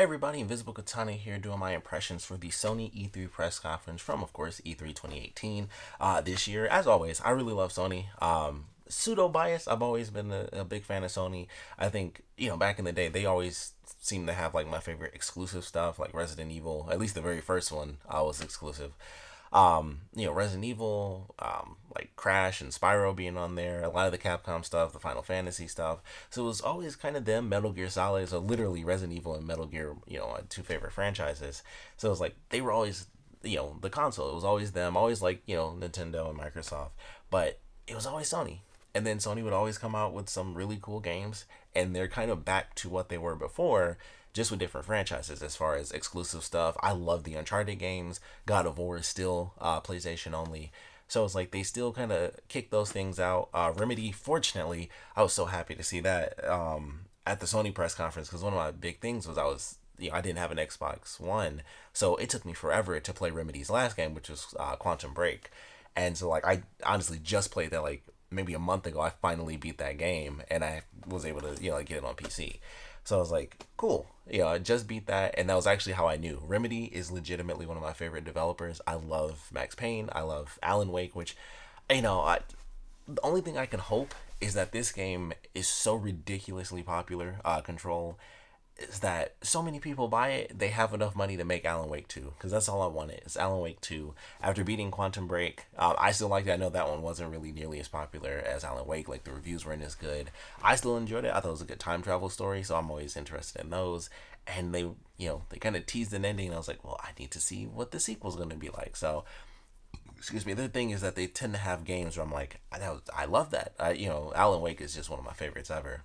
Hey everybody, Invisiblekatana here doing my impressions for the Sony E3 press conference from, of course, E3 2018 this year. As always, I really love Sony. Pseudo bias, I've always been a big fan of Sony. I think, back in the day, they always seem to have like my favorite exclusive stuff, like Resident Evil. At least the very first one was exclusive. Resident Evil, like Crash and Spyro being on there, a lot of the Capcom stuff, the Final Fantasy stuff. So it was always kind of them, Metal Gear Solid, so literally Resident Evil and Metal Gear, my two favorite franchises. So it was like they were always, the console. It was always them, always like, Nintendo and Microsoft, but it was always Sony. And then Sony would always come out with some really cool games, and they're kind of back to what they were before, just with different franchises as far as exclusive stuff. I love the Uncharted games. God of War is still PlayStation only. So it's like they still kind of kick those things out. Remedy, fortunately, I was so happy to see that at the Sony press conference, because one of my big things was I didn't have an Xbox One, so it took me forever to play Remedy's last game, which was Quantum Break. And so like I honestly just played that like maybe a month ago. I finally beat that game, and I was able to get it on PC. So I was like, cool. I just beat that, and that was actually how I knew. Remedy is legitimately one of my favorite developers. I love Max Payne. I love Alan Wake, which, the only thing I can hope is that this game is so ridiculously popular, Control, is that so many people buy it, they have enough money to make Alan Wake 2. Because that's all I wanted, is Alan Wake 2. After beating Quantum Break, I still liked it. I know that one wasn't really nearly as popular as Alan Wake. Like, the reviews weren't as good. I still enjoyed it. I thought it was a good time travel story, so I'm always interested in those. And they kind of teased an ending, and I was like, well, I need to see what the sequel's going to be like. So, excuse me. The thing is that they tend to have games where I'm like, I love that. Alan Wake is just one of my favorites ever,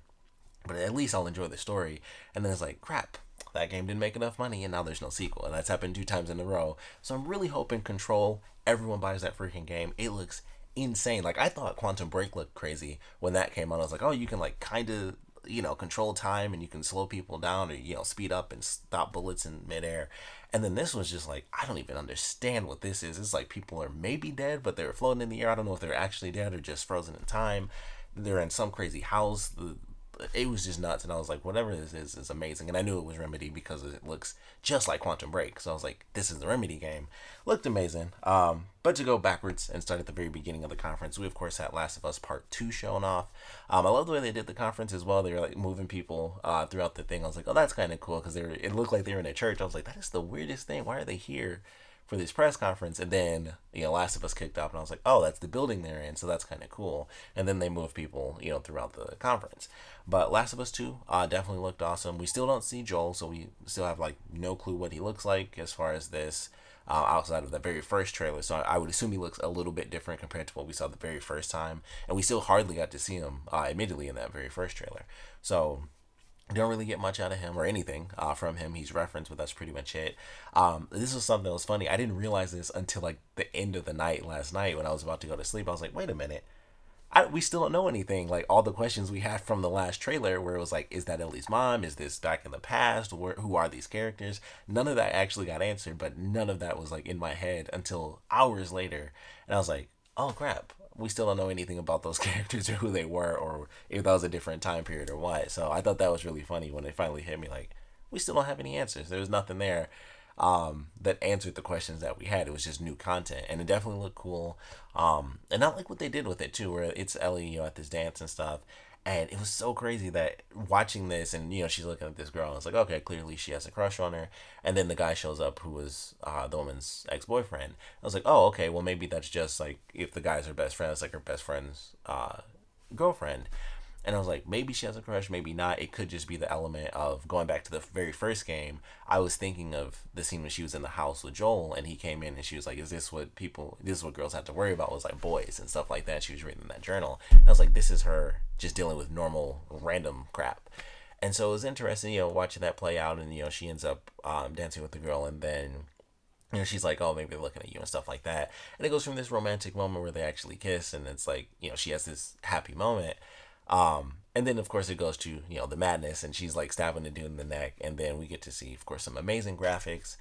but at least I'll enjoy the story. And then it's like, crap, that game didn't make enough money, and now there's no sequel. And that's happened 2 times in a row. So I'm really hoping Control, everyone buys that freaking game. It looks insane. Like, I thought Quantum Break looked crazy when that came out. I was like, oh, you can like kind of control time, and you can slow people down, or speed up and stop bullets in midair. And then this was just like, I don't even understand what this is. It's like people are maybe dead, but they're floating in the air. I don't know if they're actually dead or just frozen in time. They're in some crazy house. It was just nuts, and I was like, whatever this is amazing. And I knew it was Remedy because it looks just like Quantum Break, so I was like, this is the Remedy game. Looked amazing. But to go backwards and start at the very beginning of the conference, we of course had Last of Us Part 2 showing off. I love the way they did the conference as well. They were like moving people throughout the thing. I was like, oh, that's kind of cool, because it looked like they were in a church. I was like, that is the weirdest thing. Why are they here for this press conference? And then Last of Us kicked off, and I was like, oh, that's the building they're in, so that's kind of cool. And then they moved people throughout the conference. But Last of Us 2 definitely looked awesome. We still don't see Joel, so we still have like no clue what he looks like as far as this, outside of the very first trailer. So I would assume he looks a little bit different compared to what we saw the very first time, and we still hardly got to see him, admittedly, in that very first trailer. So don't really get much out of him or anything from him. He's referenced, but that's pretty much it. This was something that was funny. I didn't realize this until like the end of the night last night when I was about to go to sleep. I was like, wait a minute. We still don't know anything. Like, all the questions we had from the last trailer, where it was like, is that Ellie's mom? Is this back in the past? Who are these characters? None of that actually got answered, but none of that was like in my head until hours later. And I was like, oh crap, we still don't know anything about those characters, or who they were, or if that was a different time period or what. So I thought that was really funny when it finally hit me, like, we still don't have any answers. There was nothing there that answered the questions that we had. It was just new content, and it definitely looked cool. And I like what they did with it too, where it's Ellie, at this dance and stuff. And it was so crazy that watching this, and she's looking at this girl, and it's like, okay, clearly she has a crush on her. And then the guy shows up who was the woman's ex-boyfriend. I was like, oh, okay, well, maybe that's just like, if the guy's her best friend, it's like her best friend's girlfriend. And I was like, maybe she has a crush, maybe not. It could just be the element of going back to the very first game. I was thinking of the scene when she was in the house with Joel, and he came in, and she was like, this is what girls have to worry about, was like boys and stuff like that. She was reading that journal. And I was like, this is her just dealing with normal, random crap. And so it was interesting, watching that play out, and, she ends up dancing with the girl, and then she's like, oh, maybe they're looking at you and stuff like that. And it goes from this romantic moment where they actually kiss, and it's like, she has this happy moment. And then of course it goes to, the madness, and she's like stabbing the dude in the neck, and then we get to see, of course, some amazing graphics.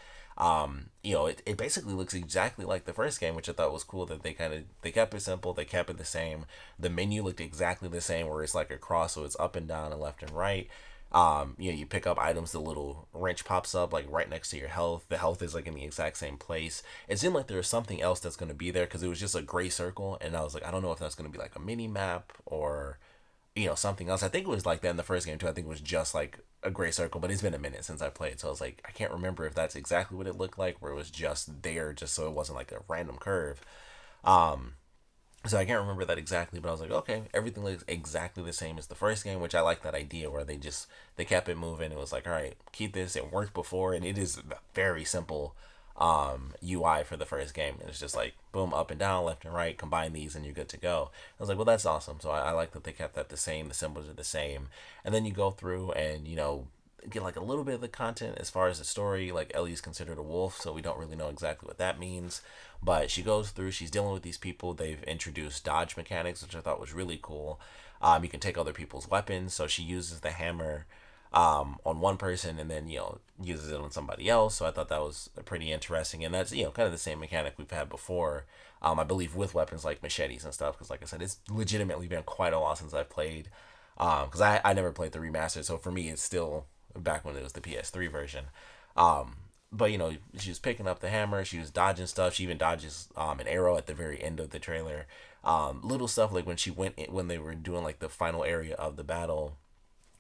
It basically looks exactly like the first game, which I thought was cool, that they kept it simple, they kept it the same. The menu looked exactly the same, where it's like a cross, so it's up and down and left and right. You pick up items, the little wrench pops up like right next to your health. The health is like in the exact same place. It seemed like there was something else that's going to be there because it was just a gray circle, and I was like, I don't know if that's going to be like a mini map or something else. I think it was like that in the first game too. I think it was just like a gray circle, but it's been a minute since I played, so I was like, I can't remember if that's exactly what it looked like, where it was just there, just so it wasn't like a random curve. Um, so I can't remember that exactly, but I was like, okay, everything looks exactly the same as the first game, which I like that idea where they kept it moving. It was like, all right, keep this. It worked before, and it is very simple UI for the first game. And it's just like boom, up and down, left and right, combine these, and you're good to go. I was like, well, that's awesome. So I like that they kept that the same. The symbols are the same, and then you go through and get like a little bit of the content as far as the story. Like Ellie's considered a wolf, so we don't really know exactly what that means. But she goes through, she's dealing with these people. They've introduced dodge mechanics, which I thought was really cool. You can take other people's weapons, so she uses the hammer on one person and then uses it on somebody else. So I thought that was pretty interesting, and that's kind of the same mechanic we've had before. I believe with weapons like machetes and stuff, because like I said, it's legitimately been quite a while since I've played. Because I never played the remastered, so for me it's still back when it was the PS3 version. But she was picking up the hammer, she was dodging stuff. She even dodges an arrow at the very end of the trailer. Little stuff like when they were doing like the final area of the battle,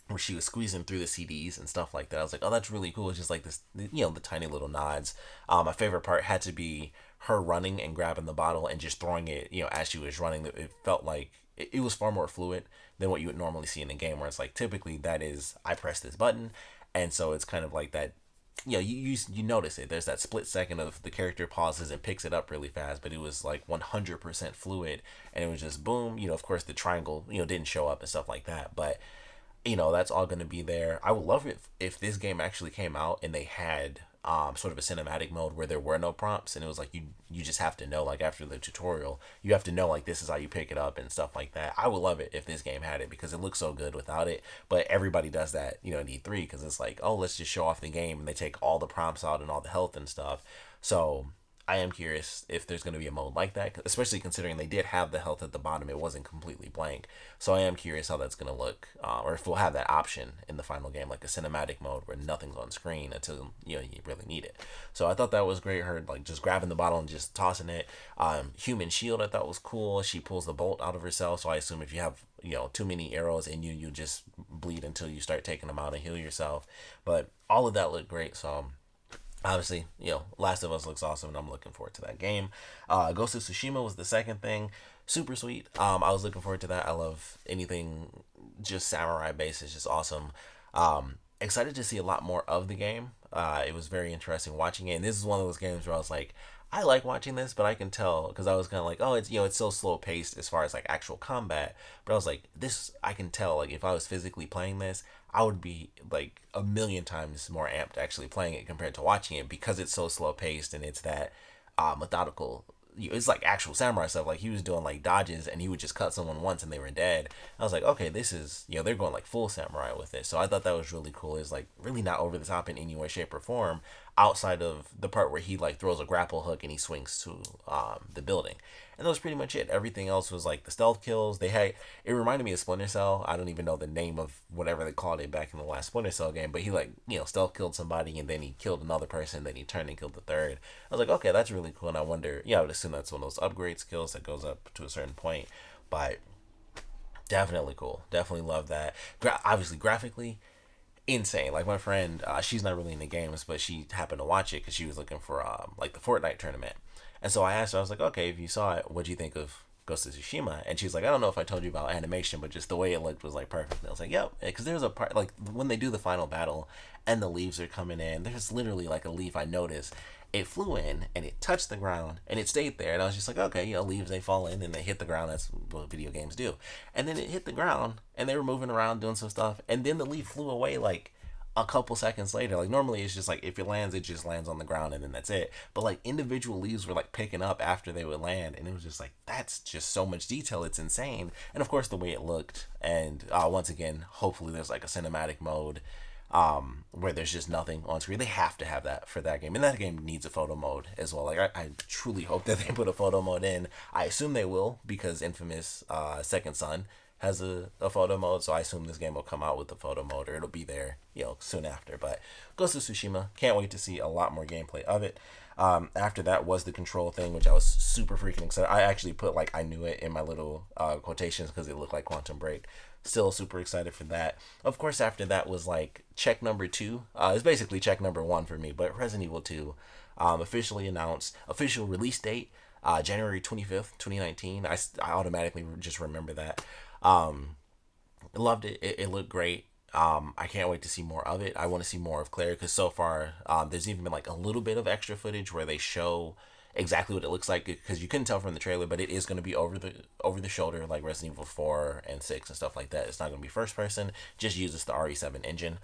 where she was squeezing through the CDs and stuff like that. I was like, oh, that's really cool. It's just like this, the tiny little nods. My favorite part had to be her running and grabbing the bottle and just throwing it, as she was running. It felt like it was far more fluid than what you would normally see in the game, where it's like typically that is, I press this button, and so it's kind of like that. You notice it. There's that split second of the character pauses and picks it up really fast, but it was like 100% fluid, and it was just boom. Of course the triangle, didn't show up and stuff like that, but that's all going to be there. I would love it if this game actually came out and they had sort of a cinematic mode where there were no prompts, and it was like you just have to know, like after the tutorial, you have to know like this is how you pick it up and stuff like that. I would love it if this game had it, because it looks so good without it. But everybody does that, in E3, because it's like, oh, let's just show off the game, and they take all the prompts out and all the health and stuff. So I am curious if there's going to be a mode like that, especially considering they did have the health at the bottom. It wasn't completely blank. So I am curious how that's going to look, or if we'll have that option in the final game, like a cinematic mode where nothing's on screen until you really need it. So I thought that was great. Her like just grabbing the bottle and just tossing it. Human shield I thought was cool. She pulls the bolt out of herself. So I assume if you have too many arrows in you, you just bleed until you start taking them out and heal yourself. But all of that looked great. So obviously, Last of Us looks awesome, and I'm looking forward to that game. Ghost of Tsushima was the second thing. Super sweet. I was looking forward to that. I love anything just samurai based. It's just awesome. Excited to see a lot more of the game. It was very interesting watching it, and this is one of those games where I was like, I like watching this, but I can tell, because I was kind of like, oh, it's so slow paced as far as like actual combat. But I was like, this, I can tell, like if I was physically playing this, I would be like a million times more amped actually playing it compared to watching it, because it's so slow paced and it's that methodical. It's like actual samurai stuff. Like he was doing like dodges, and he would just cut someone once and they were dead. I was like, okay, this is they're going like full samurai with it. So I thought that was really cool. It's like really not over the top in any way, shape, or form, outside of the part where he like throws a grapple hook and he swings to the building. And that was pretty much it. Everything else was like the stealth kills. It reminded me of Splinter Cell. I don't even know the name of whatever they called it back in the last Splinter Cell game, but he like, stealth killed somebody, and then he killed another person, then he turned and killed the third. I was like, okay, that's really cool. And I wonder, I would assume that's one of those upgrade skills that goes up to a certain point. But definitely cool. Definitely love that. Obviously, graphically, insane. Like my friend, she's not really into games, but she happened to watch it because she was looking for like the Fortnite tournament. And so I asked her, I was like, okay, if you saw it, what'd you think of Ghost of Tsushima? And she's like, I don't know if I told you about animation, but just the way it looked was like perfect. And I was like, yep, because there's a part like when they do the final battle and the leaves are coming in, there's literally like a leaf I noticed. It flew in and it touched the ground and it stayed there. And I was just like, okay, leaves, they fall in and they hit the ground. That's what video games do. And then it hit the ground and they were moving around doing some stuff. And then the leaf flew away like a couple seconds later. Like normally it's just like if it lands, it just lands on the ground and then that's it. But like individual leaves were like picking up after they would land, and it was just like, that's just so much detail. It's insane. And of course the way it looked. And once again, hopefully there's like a cinematic mode where there's just nothing on screen. They have to have that for that game, and that game needs a photo mode as well. Like I truly hope that they put a photo mode in. I assume they will, because Infamous Second Son has a photo mode, so I assume this game will come out with the photo mode, or it'll be there, soon after. But Ghost of Tsushima, can't wait to see a lot more gameplay of it. After that was the control thing, which I was super freaking excited. I actually put like I knew it in my little quotations because it looked like Quantum Break. Still super excited for that. Of course, after that was like check number two. It's basically check number one for me, but Resident Evil 2 officially announced, official release date, January 25th, 2019. I automatically just remember that. Loved it. It looked great. I can't wait to see more of it. I want to see more of Claire because so far there's even been like a little bit of extra footage where they show exactly what it looks like because you couldn't tell from the trailer, but it is going to be over the shoulder like Resident Evil 4 and 6 and stuff like that. It's not going to be first person. Just uses the RE7 engine,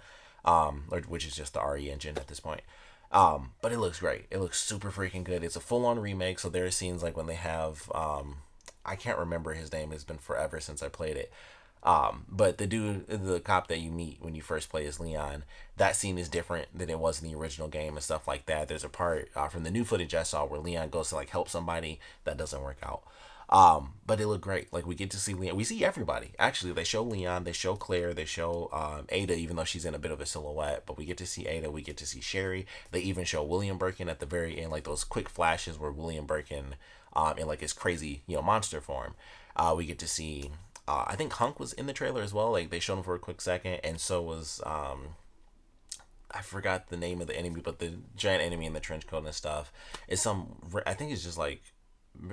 which is just the RE engine at this point. But it looks great. It looks super freaking good. It's a full-on remake, so there are scenes like when they have I can't remember his name. It's been forever since I played it. But the cop that you meet when you first play as Leon, that scene is different than it was in the original game and stuff like that. There's a part from the new footage I saw where Leon goes to like help somebody that doesn't work out. But it looked great. Like we get to see Leon. We see everybody. Actually, they show Leon, they show Claire, they show Ada, even though she's in a bit of a silhouette. But we get to see Ada. We get to see Sherry. They even show William Birkin at the very end, like those quick flashes where William Birkin, in like his crazy monster form. We get to see. I think Hunk was in the trailer as well. Like they showed him for a quick second, and so was I forgot the name of the enemy, but the giant enemy in the trench coat and stuff is some. I think it's just like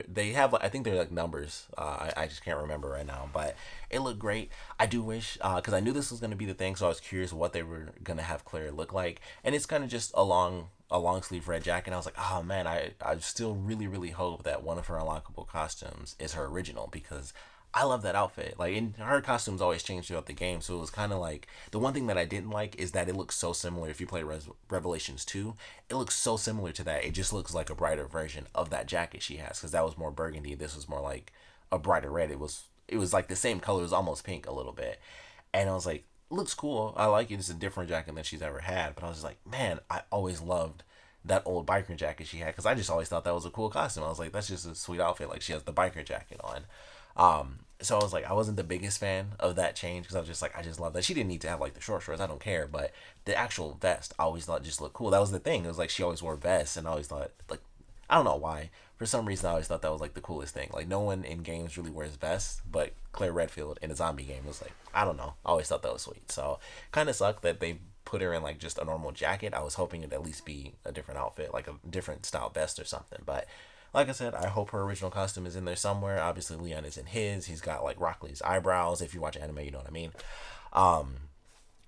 they have. I think they're like numbers. I just can't remember right now, but it looked great. I do wish because I knew this was going to be the thing, so I was curious what they were going to have Claire look like, and it's kind of just a long sleeve red jacket. And I was like, oh man, I still really hope that one of her unlockable costumes is her original because I love that outfit. Like, and her costumes always change throughout the game, so it was kind of like the one thing that I didn't like is that it looks so similar. If you play Revelations 2, it looks so similar to that. It just looks like a brighter version of that jacket she has because that was more burgundy. This was more like a brighter red. It was like the same color. It was almost pink a little bit, and I was like, looks cool. I like it. It's a different jacket than she's ever had. But I was just like, man, I always loved that old biker jacket she had because I just always thought that was a cool costume. I was like, that's just a sweet outfit. Like she has the biker jacket on. So I was like, I wasn't the biggest fan of that change because I was just like, I just love that. She didn't need to have like the short shorts. I don't care. But the actual vest, I always thought just looked cool. That was the thing. It was like she always wore vests, and I always thought like, I don't know why. For some reason, I always thought that was like the coolest thing. Like no one in games really wears vests, but Claire Redfield in a zombie game was like, I don't know. I always thought that was sweet. So kind of sucked that they put her in like just a normal jacket. I was hoping it'd at least be a different outfit, like a different style vest or something. But like I said, I hope her original costume is in there somewhere. Obviously, Leon is in his. He's got like Rock Lee's eyebrows. If you watch anime, you know what I mean.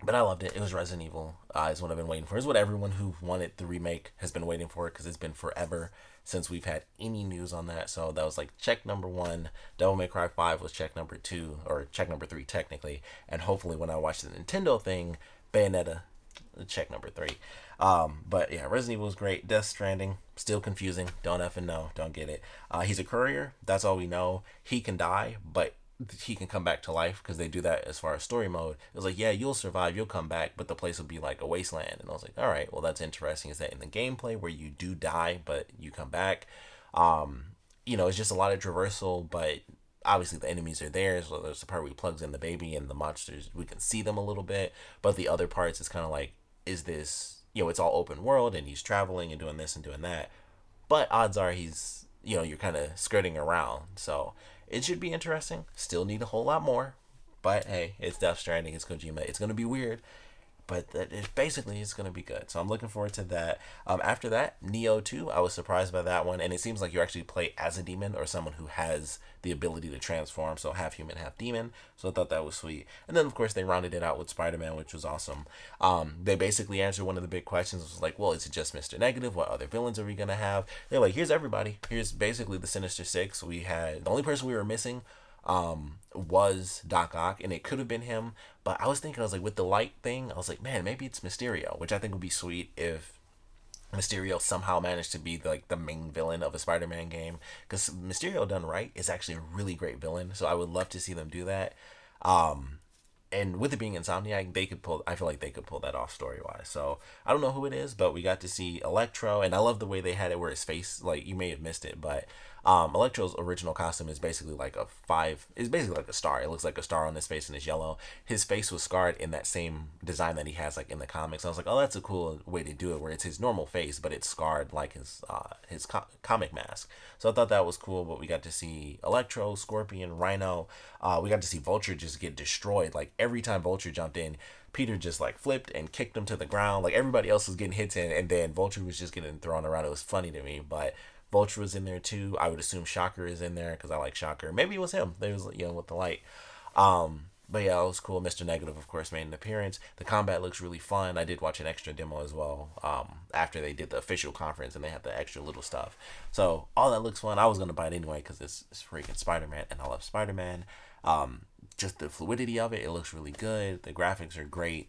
But I loved it. It was Resident Evil. Is what I've been waiting for. It's what everyone who wanted the remake has been waiting for because it's been forever since we've had any news on that. So that was like check number one. Devil May Cry 5 was check number 2, or check number 3 technically. And hopefully when I watch the Nintendo thing, Bayonetta, check number 3. But yeah, Resident Evil is great. Death Stranding, still confusing. Don't effing know. Don't get it. He's a courier. That's all we know. He can die, but he can come back to life because they do that as far as story mode. It was like, yeah, you'll survive, you'll come back, but the place will be like a wasteland. And I was like, all right, well, that's interesting. Is that in the gameplay where you do die, but you come back? It's just a lot of traversal, but obviously the enemies are there. So there's the part where he plugs in the baby and the monsters, we can see them a little bit. But the other parts, it's kind of like, is this, it's all open world and he's traveling and doing this and doing that. But odds are he's, you're kind of skirting around. So it should be interesting. Still need a whole lot more. But hey, it's Death Stranding. It's Kojima. It's going to be weird. But basically, it's going to be good. So I'm looking forward to that. After that, Neo 2. I was surprised by that one. And it seems like you actually play as a demon or someone who has the ability to transform. So half human, half demon. So I thought that was sweet. And then, of course, they rounded it out with Spider-Man, which was awesome. They basically answered one of the big questions. It was like, well, is it just Mr. Negative? What other villains are we going to have? They're like, here's everybody. Here's basically the Sinister Six. We had the only person we were missing was Doc Ock, and it could have been him, but I was like, with the light thing, I was like, man, maybe it's Mysterio, which I think would be sweet if Mysterio somehow managed to be like the main villain of a Spider-Man game, because Mysterio done right is actually a really great villain, so I would love to see them do that. and with it being Insomniac, they could pull. I feel like they could pull that off story wise. So I don't know who it is, but we got to see Electro, and I love the way they had it where his face, like you may have missed it, but Electro's original costume is basically like a five. It's basically like a star. It looks like a star on his face and it's yellow. His face was scarred in that same design that he has like in the comics. I was like, oh, that's a cool way to do it, where it's his normal face, but it's scarred like his comic mask. So I thought that was cool. But we got to see Electro, Scorpion, Rhino. We got to see Vulture just get destroyed. Like every time Vulture jumped in, Peter just like flipped and kicked him to the ground. Like everybody else was getting hits in, and then Vulture was just getting thrown around. It was funny to me, but Vulture was in there too. I would assume Shocker is in there because I like Shocker. Maybe it was him. There was, with the light. But yeah, it was cool. Mr. Negative, of course, made an appearance. The combat looks really fun. I did watch an extra demo as well after they did the official conference and they had the extra little stuff. So all that looks fun. I was going to buy it anyway because it's freaking Spider-Man and I love Spider-Man. Just the fluidity of it, it looks really good. The graphics are great.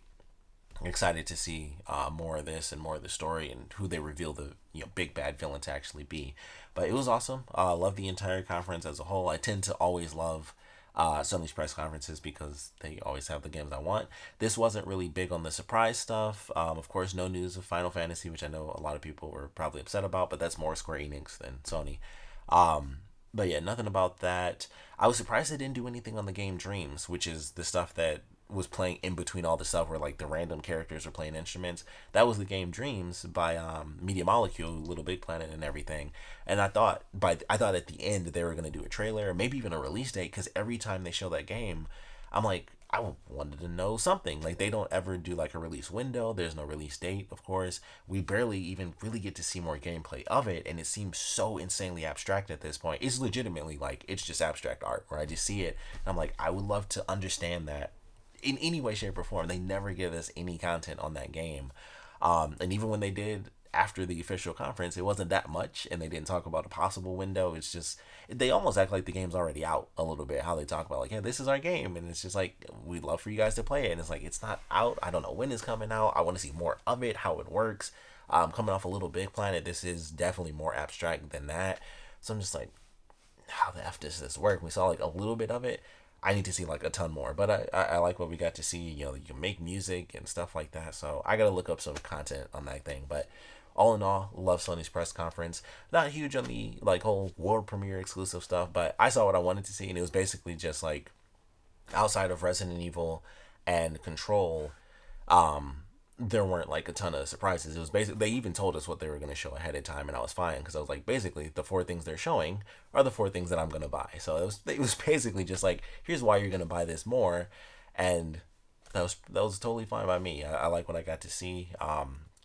Excited to see more of this and more of the story and who they reveal the big bad villain to actually be. But it was awesome. Love the entire conference as a whole. I tend to always love Sony's press conferences because they always have the games I want. This wasn't really big on the surprise stuff. Of course, no news of Final Fantasy, which I know a lot of people were probably upset about, but that's more Square Enix than Sony. But yeah, nothing about that. I was surprised they didn't do anything on the game Dreams, which is the stuff that was playing in between all the stuff where like the random characters are playing instruments. That was the game Dreams by Media Molecule, Little Big Planet, and everything. And I thought at the end they were gonna do a trailer, maybe even a release date, because every time they show that game, I'm like, I wanted to know something. Like they don't ever do like a release window. There's no release date, of course. We barely even really get to see more gameplay of it, and it seems so insanely abstract at this point. It's legitimately like it's just abstract art where I just see it and I'm like, I would love to understand that in any way, shape, or form. They never give us any content on that game. And even when they did after the official conference, it wasn't that much, and they didn't talk about a possible window. It's just, they almost act like the game's already out a little bit, how they talk about, like, yeah, this is our game, and it's just like, we'd love for you guys to play it, and it's like, it's not out. I don't know when it's coming out. I want to see more of it, how it works. Coming off a Little Big Planet, this is definitely more abstract than that. So I'm just like, how the F does this work? We saw like a little bit of it. I need to see like a ton more, but I like what we got to see. You can make music and stuff like that, so I gotta look up some content on that thing. But all in all, love Sony's press conference. Not huge on the like whole world premiere exclusive stuff, but I saw what I wanted to see, and it was basically just like outside of Resident Evil and Control, there weren't like a ton of surprises. It was basically, they even told us what they were going to show ahead of time, and I was fine because I was like, basically the 4 things they're showing are the 4 things that I'm going to buy. So it was basically just like, here's why you're going to buy this more, and that was totally fine by me. I like what I got to see.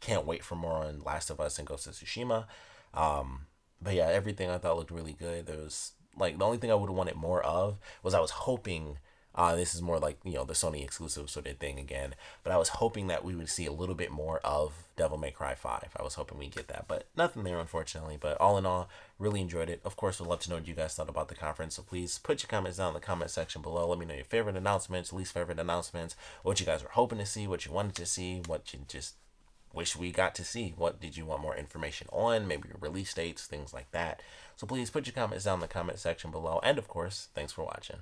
Can't wait for more on Last of Us and Ghost of Tsushima. But yeah, everything I thought looked really good. There was like, the only thing I would have wanted more of was, I was hoping, this is more like, the Sony exclusive sort of thing again, but I was hoping that we would see a little bit more of Devil May Cry 5. I was hoping we'd get that, but nothing there, unfortunately. But all in all, really enjoyed it. Of course, would love to know what you guys thought about the conference, so please put your comments down in the comment section below. Let me know your favorite announcements, least favorite announcements, what you guys were hoping to see, what you wanted to see, what you just wish we got to see. What did you want more information on? Maybe release dates, things like that. So please put your comments down in the comment section below. And of course, thanks for watching.